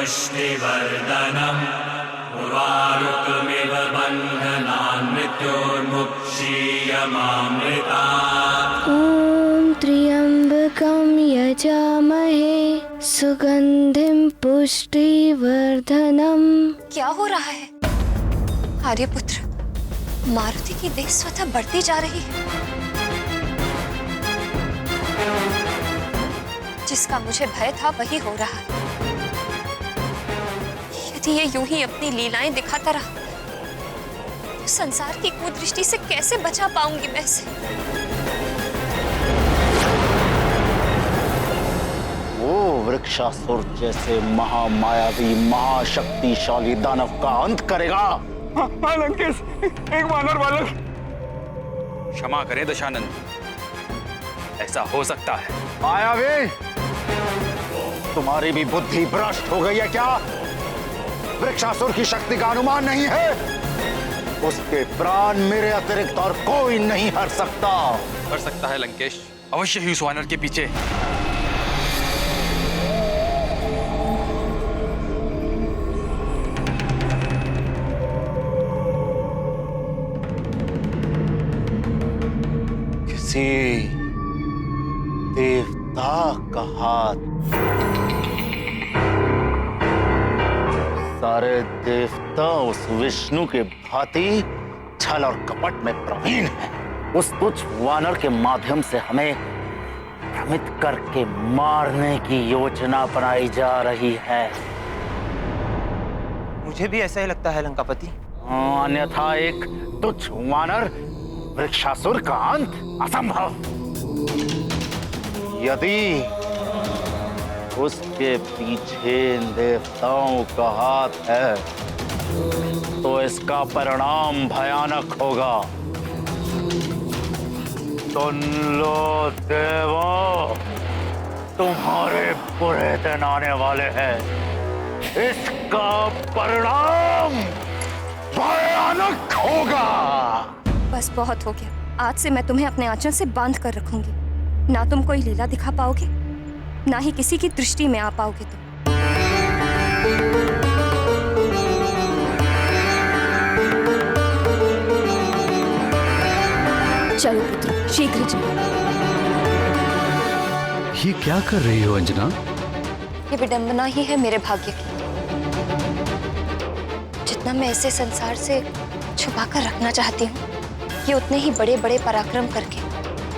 पुष्टिवर्धनम् उर्वारुकमिव बन्धनान् मृत्योर्मुक्षीयमामृतात्। ॐ त्र्यम्बकं यजामहे सुगन्धिं पुष्टिवर्धनम्। क्या हो रहा है आर्यपुत्र? मारुति की देह स्वतः बढ़ती जा रही है। जिसका मुझे भय था वही हो रहा है। यदि ये यूं ही अपनी लीलाएं दिखाता रहा तो संसार की कुदृष्टि से कैसे बचा पाऊंगी मैं इसे? वो वृक्षासुर जैसे महामायावी महाशक्तिशाली दानव का अंत करेगा। हाँ लंकेश, एक वानर बालक। क्षमा करें दशानंद, ऐसा हो सकता है। मायावी, तुम्हारी भी बुद्धि भ्रष्ट हो गई है क्या? वृक्षासुर की शक्ति का अनुमान नहीं है। उसके प्राण मेरे अतिरिक्त और कोई नहीं हर सकता। कर सकता है लंकेश, अवश्य ही उस वानर के पीछे। किसी देवता का हाथ। सारे देवता उस विष्णु के भांति छल और कपट में प्रवीण हैं। उस तुच्छ वानर के माध्यम से हमें भ्रमित करके मारने की योजना बनाई जा रही है। मुझे भी ऐसा ही लगता है लंकापति। अन्यथा एक तुच्छ वानर वृक्षासुर का अंत असंभव। यदि उसके पीछे देवताओं का हाथ है तो इसका परिणाम भयानक होगा। सुन लो देवों, तुम्हारे बुरे दिन आने वाले हैं। इसका परिणाम भयानक होगा। बस बहुत हो गया। आज से मैं तुम्हें अपने आंचल से बांध कर रखूंगी। ना तुम कोई लीला दिखा पाओगे, ना ही किसी की दृष्टि में आ पाओगे तुम। चलो पुत्र, शीघ्र चलो। ये क्या कर रही हो अंजना? ये विडंबना ही है मेरे भाग्य की। जितना मैं इसे संसार से छुपा कर रखना चाहती हूँ, ये उतने ही बड़े बड़े पराक्रम करके,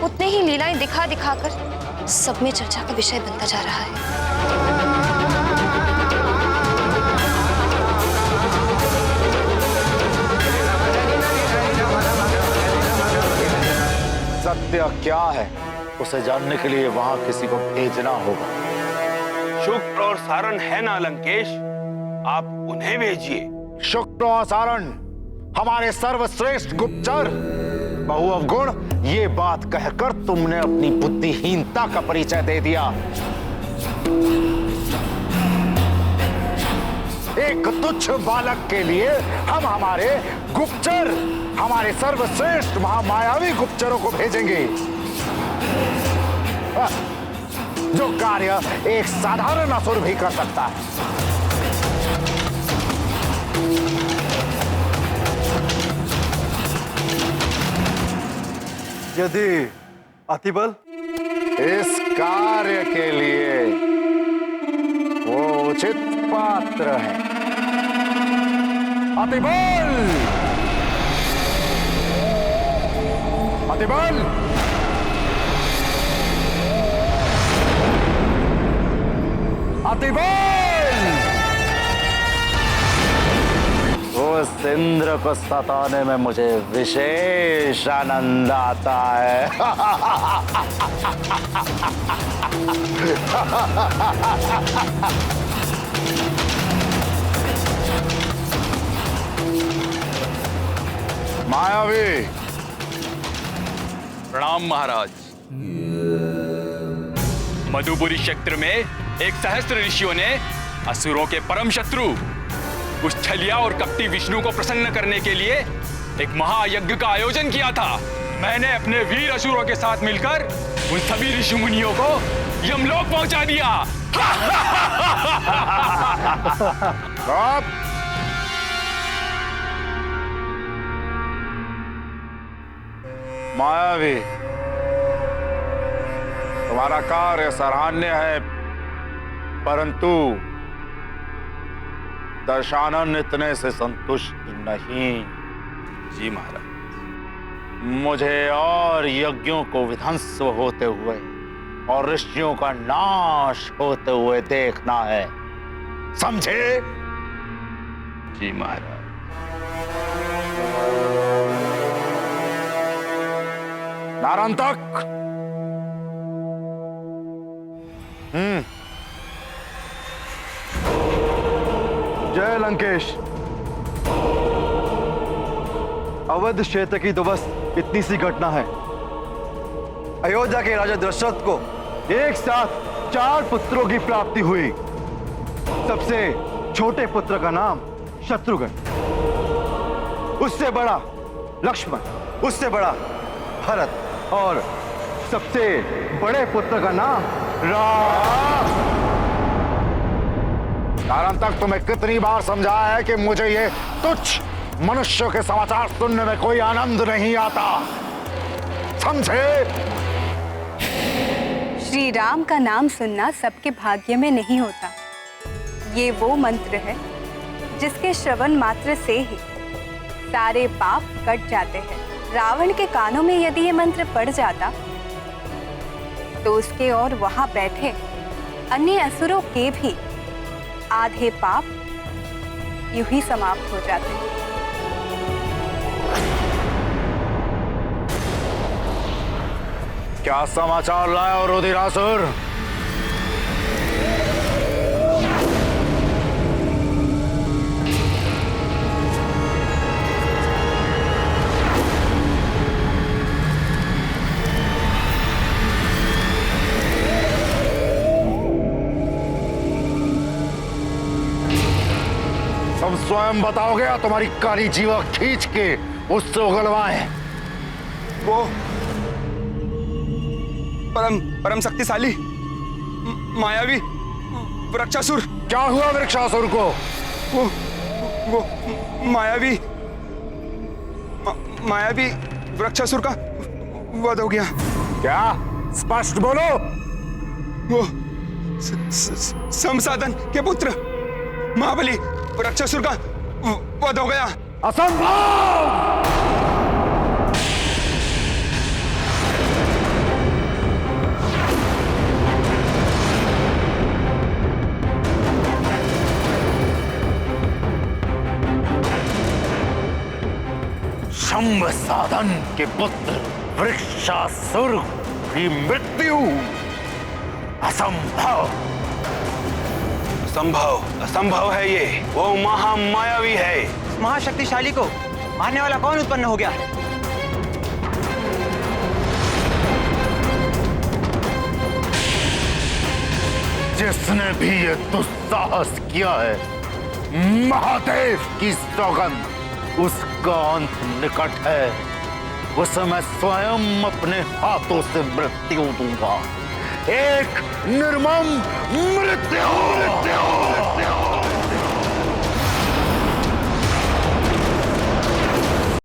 उतने ही लीलाएं दिखा दिखा कर सब में चर्चा का विषय बनता जा रहा है। सत्य क्या है उसे जानने के लिए वहां किसी को भेजना होगा। शुक्र और सारण है ना लंकेश, आप उन्हें भेजिए। शुक्र और सारण हमारे सर्वश्रेष्ठ गुप्तचर। बहु अवगुण, ये बात कहकर तुमने अपनी बुद्धिहीनता का परिचय दे दिया। एक तुच्छ बालक के लिए हम हमारे गुप्तचर, हमारे सर्वश्रेष्ठ महामायावी गुप्तचरों को भेजेंगे, जो कार्य एक साधारण असुर भी कर सकता है। यदि अतिबल इस कार्य के लिए वो उचित पात्र है। अतिबल! अतिबल! अतिबल! उस इंद्र को सताने में मुझे विशेष आनंद आता है। मायावी, प्रणाम महाराज। मधुपुरी क्षेत्र में एक सहस्त्र ऋषियों ने असुरों के परम शत्रु उस छलिया और कपटी विष्णु को प्रसन्न करने के लिए एक महायज्ञ का आयोजन किया था। मैंने अपने वीर असुरों के साथ मिलकर उन सभी ऋषि मुनियों को यमलोक पहुंचा दिया। आप मायावी, तुम्हारा कार्य सराहनीय है, परंतु दशानन इतने से संतुष्ट नहीं। जी महाराज। मुझे और यज्ञों को विध्वंस होते हुए और ऋषियों का नाश होते हुए देखना है, समझे? जी महाराज। नारांतक, जय लंकेश। अवध क्षेत्र की तो बस इतनी सी घटना है। अयोध्या के राजा दशरथ को एक साथ 4 पुत्रों की प्राप्ति हुई। सबसे छोटे पुत्र का नाम शत्रुघ्न, उससे बड़ा लक्ष्मण, उससे बड़ा भरत और सबसे बड़े पुत्र का नाम राम। नारांतक, तुम्हें कितनी बार समझाया है कि मुझे ये तुच्छ मनुष्यों के समाचार सुनने में कोई आनंद नहीं आता, समझे? श्री राम का नाम सुनना सबके भाग्य में नहीं होता। ये वो मंत्र है जिसके श्रवण मात्र से ही सारे पाप कट जाते हैं। रावण के कानों में यदि ये मंत्र पड़ जाता तो उसके और वहां बैठे अन्य असुरों के भी आधे पाप यूं ही समाप्त हो जाते। क्या समाचार लाया रुधिरासुर? तुम स्वयं बताओगे या तुम्हारी काली जीवा खींच के उससे उगलवाएं? वो परम शक्तिशाली मायावी वृक्षासुर। क्या हुआ वृक्षासुर को? वो मायावी वृक्षासुर का वध हो गया। क्या? स्पष्ट बोलो। वो संसाधन के पुत्र महाबली वृक्षासुर का वध हो गया। असंभव! संसाधन के पुत्र वृक्षासुर की मृत्यु असंभव। असंभव है ये। वो महामायावी है। महाशक्तिशाली को मारने वाला कौन उत्पन्न हो गया? जिसने भी ये दुस्साहस किया है, महादेव की सौगंध, उसका अंत निकट है। उसे मैं स्वयं अपने हाथों से मृत्यु दूंगा, एक निर्मम मृत्यु।